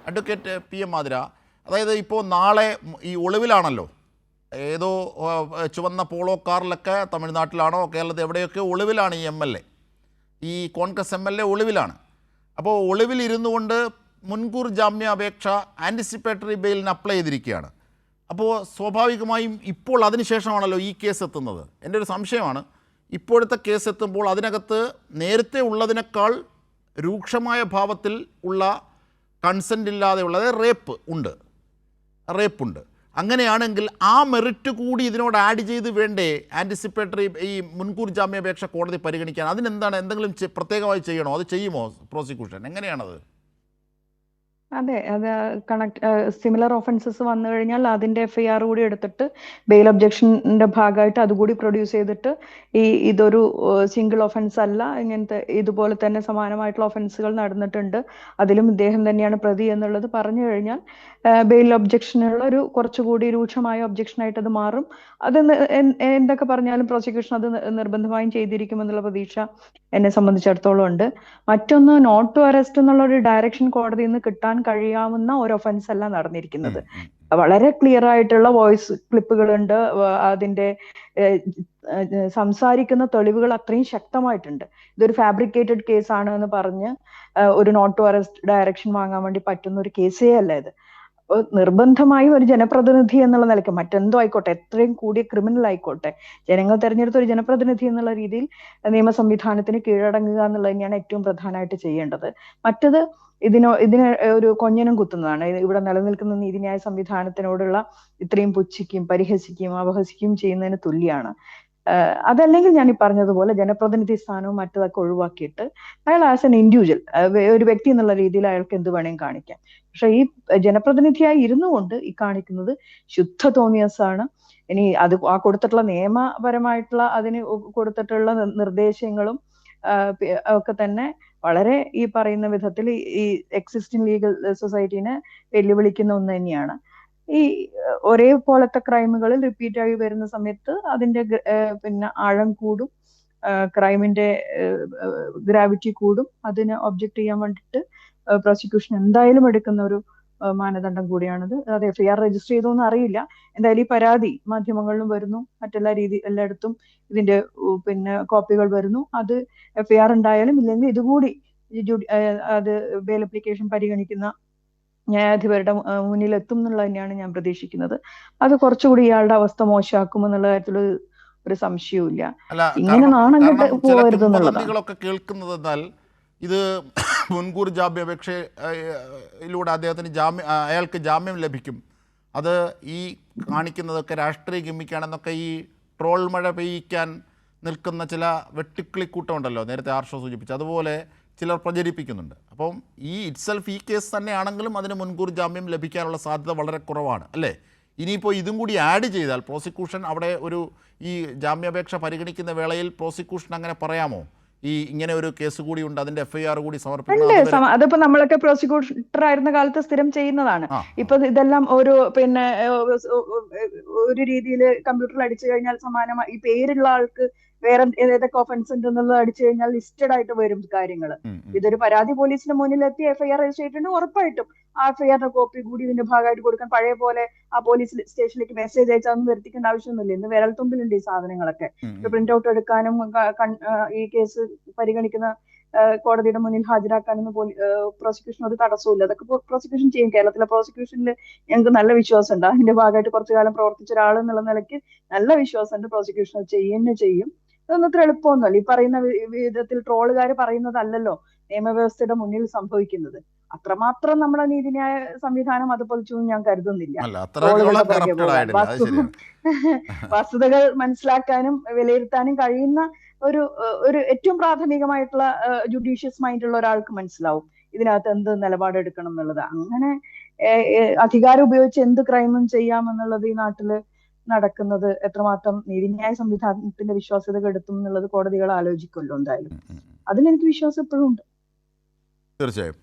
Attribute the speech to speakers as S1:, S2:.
S1: Advocate P M മാതിര, അതായത് ഇപ്പോൾ നാളെ ഈ ഒളിവിലാണല്ലോ, ഏതോ ചുവന്ന പോളോ കാറിലൊക്കെ തമിഴ്നാട്ടിലാണോ കേരളത്തിൽ എവിടെയൊക്കെ ഒളിവിലാണ് ഈ എം എൽ എ, ഈ കോൺഗ്രസ് എം എൽ എ ഒളിവിലാണ്. അപ്പോൾ ഒളിവിലിരുന്നു കൊണ്ട് മുൻകൂർ ജാമ്യാപേക്ഷ ആൻറ്റിസിപ്പേറ്ററി ബെയിലിന് അപ്ലൈ ചെയ്തിരിക്കുകയാണ്. അപ്പോൾ സ്വാഭാവികമായും ഇപ്പോൾ അതിനുശേഷമാണല്ലോ ഈ കേസ് എത്തുന്നത്. എൻ്റെ ഒരു സംശയമാണ്, ഇപ്പോഴത്തെ കേസ് എത്തുമ്പോൾ അതിനകത്ത് നേരത്തെ ഉള്ളതിനേക്കാൾ രൂക്ഷമായ ഭാവത്തിൽ ഉള്ള കൺസെൻ്റ് ഇല്ലാതെയുള്ള, അതായത് റേപ്പുണ്ട്. അങ്ങനെയാണെങ്കിൽ ആ മെറിറ്റ് കൂടി ഇതിനോട് ആഡ് ചെയ്ത് വേണ്ടേ ആൻറ്റിസിപ്പേറ്ററി ഈ മുൻകൂർ ജാമ്യാപേക്ഷ കോടതി പരിഗണിക്കാൻ? അതിനെന്താണ്, എന്തെങ്കിലും പ്രത്യേകമായി ചെയ്യണോ? അത് ചെയ്യുമോ പ്രോസിക്യൂഷൻ? എങ്ങനെയാണത്?
S2: അതെ, അത് സിമിലർ ഓഫൻസസ് വന്നു കഴിഞ്ഞാൽ അതിന്റെ FIR കൂടി എടുത്തിട്ട് ബെയിൽ ഒബ്ജക്ഷന്റെ ഭാഗമായിട്ട് അതുകൂടി പ്രൊഡ്യൂസ് ചെയ്തിട്ട് ഇതൊരു സിംഗിൾ ഒഫൻസ് അല്ല, ഇങ്ങനത്തെ ഇതുപോലെ തന്നെ സമാനമായിട്ടുള്ള ഒഫൻസുകൾ നടന്നിട്ടുണ്ട്, അതിലും ഇദ്ദേഹം തന്നെയാണ് പ്രതി എന്നുള്ളത് പറഞ്ഞു കഴിഞ്ഞാൽ ബെയിൽ ഒബ്ജക്ഷനുള്ള ഒരു കുറച്ചുകൂടി രൂക്ഷമായ ഒബ്ജക്ഷനായിട്ട് അത് മാറും. അത് എന്തൊക്കെ പറഞ്ഞാലും പ്രോസിക്യൂഷൻ അത് നിർബന്ധമായും ചെയ്തിരിക്കുമെന്നുള്ള പ്രതീക്ഷ എന്നെ സംബന്ധിച്ചിടത്തോളം ഉണ്ട്. മറ്റൊന്ന്, നോട്ട് ടു അറസ്റ്റ് എന്നുള്ള ഒരു ഡയറക്ഷൻ കോടതിയിൽ നിന്ന് കിട്ടാൻ കഴിയാവുന്ന ഒരു ഒഫൻസ് അല്ല നടന്നിരിക്കുന്നത്. വളരെ ക്ലിയർ ആയിട്ടുള്ള വോയിസ് ക്ലിപ്പുകളുണ്ട്, അതിന്റെ സംസാരിക്കുന്ന തെളിവുകൾ അത്രയും ശക്തമായിട്ടുണ്ട്. ഇതൊരു ഫാബ്രിക്കേറ്റഡ് കേസാണ് എന്ന് പറഞ്ഞ് ഒരു നോട്ട് ടു അറസ്റ്റ് ഡയറക്ഷൻ വാങ്ങാൻ വേണ്ടി പറ്റുന്ന ഒരു കേസേ അല്ല ഇത്. നിർബന്ധമായും ഒരു ജനപ്രതിനിധി എന്നുള്ള നിലയ്ക്ക്, മറ്റെന്തോ ആയിക്കോട്ടെ, എത്രയും കൂടിയ ക്രിമിനൽ ആയിക്കോട്ടെ, ജനങ്ങൾ തെരഞ്ഞെടുത്ത ഒരു ജനപ്രതിനിധി എന്നുള്ള രീതിയിൽ നിയമ സംവിധാനത്തിന് കീഴടങ്ങുക എന്നുള്ളത് തന്നെയാണ് ഏറ്റവും പ്രധാനമായിട്ട് ചെയ്യേണ്ടത്. മറ്റത് ഇതിന് ഒരു കൊഞ്ഞനം കുത്തുന്നതാണ്. ഇവിടെ നിലനിൽക്കുന്ന നീതിന്യായ സംവിധാനത്തിനോടുള്ള ഇത്രയും പുച്ഛിക്കുകയും പരിഹസിക്കുകയും അപഹസിക്കുകയും ചെയ്യുന്നതിന് തുല്യമാണ്. അതല്ലെങ്കിൽ ഞാൻ ഈ പറഞ്ഞതുപോലെ ജനപ്രതിനിധി സ്ഥാനവും മറ്റതൊക്കെ ഒഴിവാക്കിയിട്ട് അയാൾ ആസ് എൻ ഇൻഡിവിജ്വൽ, ഒരു വ്യക്തി എന്നുള്ള രീതിയിൽ അയാൾക്ക് എന്ത് വേണേലും കാണിക്കാം. പക്ഷെ ഈ ജനപ്രതിനിധിയായി ഇരുന്നു കൊണ്ട് ഈ കാണിക്കുന്നത് ശുദ്ധ തോന്നിയസാണ്. ഇനി അത് ആ കൊടുത്തിട്ടുള്ള നിയമപരമായിട്ടുള്ള അതിന് കൊടുത്തിട്ടുള്ള നിർദ്ദേശങ്ങളും ഒക്കെ തന്നെ വളരെ ഈ പറയുന്ന വിധത്തിൽ ഈ എക്സിസ്റ്റിംഗ് ലീഗൽ സൊസൈറ്റീനെ വെല്ലുവിളിക്കുന്ന ഒന്ന് തന്നെയാണ്. ഈ ഒരേപോലത്തെ ക്രൈമുകളിൽ റിപ്പീറ്റ് ആയി വരുന്ന സമയത്ത് അതിന്റെ പിന്നെ ആഴം കൂടും, ക്രൈമിന്റെ ഗ്രാവിറ്റി കൂടും. അതിന് ഒബ്ജക്ട് ചെയ്യാൻ വേണ്ടിയിട്ട് പ്രോസിക്യൂഷൻ എന്തായാലും എടുക്കുന്ന ഒരു മാനദണ്ഡം കൂടിയാണിത്. അത് FIR രജിസ്റ്റർ ചെയ്തോന്ന് അറിയില്ല. എന്തായാലും ഈ പരാതി മാധ്യമങ്ങളിലും വരുന്നു, എല്ലായിടത്തും ഇതിന്റെ പിന്നെ കോപ്പികൾ വരുന്നു. അത് FIR ഉണ്ടായാലും ഇല്ലെങ്കിൽ ഇതുകൂടി അത് ബെയിൽ അപ്ലിക്കേഷൻ പരിഗണിക്കുന്ന ന്യായാധിപരുടെ മുന്നിലെത്തും എന്നുള്ളത് തന്നെയാണ് ഞാൻ പ്രതീക്ഷിക്കുന്നത്. അത് കുറച്ചുകൂടി ഇയാളുടെ അവസ്ഥ മോശമാക്കുമെന്നുള്ള കാര്യത്തിൽ ഒരു സംശയവും ഇല്ല. ഇങ്ങനെ നാണം കെട്ട് പോകരുത് എന്നുള്ളതാണ്
S1: കേൾക്കുന്നത്. ഇത് മുൻകൂർ ജാമ്യാപേക്ഷയിലൂടെ അദ്ദേഹത്തിന് അയാൾക്ക് ജാമ്യം ലഭിക്കും, അത് ഈ കാണിക്കുന്നതൊക്കെ രാഷ്ട്രീയ ഗിമ്മിക്കാണെന്നൊക്കെ ഈ ട്രോൾ മഴ പെയ്യിക്കാൻ നിൽക്കുന്ന ചില വെട്ടിക്കിളിക്കൂട്ടമുണ്ടല്ലോ, നേരത്തെ ആർഷോ സൂചിപ്പിച്ചു, അതുപോലെ ചിലർ പ്രചരിപ്പിക്കുന്നുണ്ട്. അപ്പം ഈ കേസ് തന്നെയാണെങ്കിലും അതിന് മുൻകൂർ ജാമ്യം ലഭിക്കാനുള്ള സാധ്യത വളരെ കുറവാണ് അല്ലേ? ഇനിയിപ്പോൾ ഇതും കൂടി ആഡ് ചെയ്താൽ പ്രോസിക്യൂഷൻ അവിടെ ഈ ജാമ്യാപേക്ഷ പരിഗണിക്കുന്ന വേളയിൽ പ്രോസിക്യൂഷൻ അങ്ങനെ പറയാമോ, ഇങ്ങനെ ഒരു കേസ് കൂടി ഉണ്ട്, അതിന്റെ FIR കൂടി സമർപ്പിക്കണം?
S2: അതിപ്പോ നമ്മളൊക്കെ പ്രോസിക്യൂട്ടർ ആയിരുന്ന കാലത്ത് സ്ഥിരം ചെയ്യുന്നതാണ്. ഇപ്പൊ ഇതെല്ലാം ഒരു പിന്നെ ഒരു രീതിയിൽ കമ്പ്യൂട്ടറിൽ അടിച്ചു കഴിഞ്ഞാൽ സമാനമായി ഈ പേരുള്ള ആൾക്ക് വേറെ ഏതൊക്കെ ഒഫൻസ് ഉണ്ട് എന്നുള്ളത് അടിച്ചു കഴിഞ്ഞാൽ ലിസ്റ്റഡ് ആയിട്ട് വരും കാര്യങ്ങൾ. ഇതൊരു പരാതി പോലീസിന്റെ മുന്നിലെത്തി FIR രജിസ്റ്റർ ചെയ്തിട്ടുണ്ട്, ഉറപ്പായിട്ടും ആ FIR കോപ്പി കൂടി ഇതിന്റെ ഭാഗമായിട്ട് കൊടുക്കാൻ. പഴയ പോലെ ആ പോലീസ് സ്റ്റേഷനിലേക്ക് മെസ്സേജ് അയച്ചാൽ വരുത്തിക്കേണ്ട ആവശ്യമൊന്നുമില്ല. ഇന്ന് വിരൽത്തുമ്പിലുണ്ട് ഈ സാധനങ്ങളൊക്കെ. പ്രിന്റ് ഔട്ട് എടുക്കാനും ഈ കേസ് പരിഗണിക്കുന്ന കോടതിയുടെ മുന്നിൽ ഹാജരാക്കാനൊന്നും പ്രോസിക്യൂഷൻ ഒരു തടസ്സമില്ല. അതൊക്കെ പ്രോസിക്യൂഷൻ ചെയ്യും. കേരളത്തിലെ പ്രോസിക്യൂഷനിൽ ഞങ്ങൾക്ക് നല്ല വിശ്വാസമുണ്ട്. അതിന്റെ ഭാഗമായിട്ട് കുറച്ചു കാലം പ്രവർത്തിച്ച ഒരാൾ എന്നുള്ള നിലയ്ക്ക് നല്ല വിശ്വാസമുണ്ട്. പ്രോസിക്യൂഷൻ ചെയ്യും. ഇതൊന്നും അത്ര എളുപ്പമൊന്നുമല്ല. ഈ പറയുന്ന വിധത്തിൽ ട്രോളുകാർ പറയുന്നതല്ലല്ലോ നിയമവ്യവസ്ഥയുടെ മുന്നിൽ സംഭവിക്കുന്നത്. അത്രമാത്രം നമ്മുടെ നീതിന്യായ സംവിധാനം അത് പൊളിച്ചു ഞാൻ കരുതുന്നില്ല. വസ്തുതകൾ മനസ്സിലാക്കാനും വിലയിരുത്താനും കഴിയുന്ന ഒരു ഏറ്റവും പ്രാഥമികമായിട്ടുള്ള ജുഡീഷ്യസ് മൈൻഡുള്ള ഒരാൾക്ക് മനസ്സിലാവും ഇതിനകത്ത് എന്ത് നിലപാടെടുക്കണം എന്നുള്ളത്. അങ്ങനെ അധികാരം ഉപയോഗിച്ച് എന്ത് ക്രൈമും ചെയ്യാമെന്നുള്ളത് ഈ നാട്ടില് നടക്കുന്നത് എത്രമാത്രം നീതിന്യായ സംവിധാനത്തിന്റെ വിശ്വാസ്യത കെടുത്തും എന്നുള്ളത് കോടതികൾ ആലോചിക്കുമല്ലോ. എന്തായാലും അതിലെനിക്ക് വിശ്വാസം എപ്പോഴും ഉണ്ട്.
S1: തീർച്ചയായും.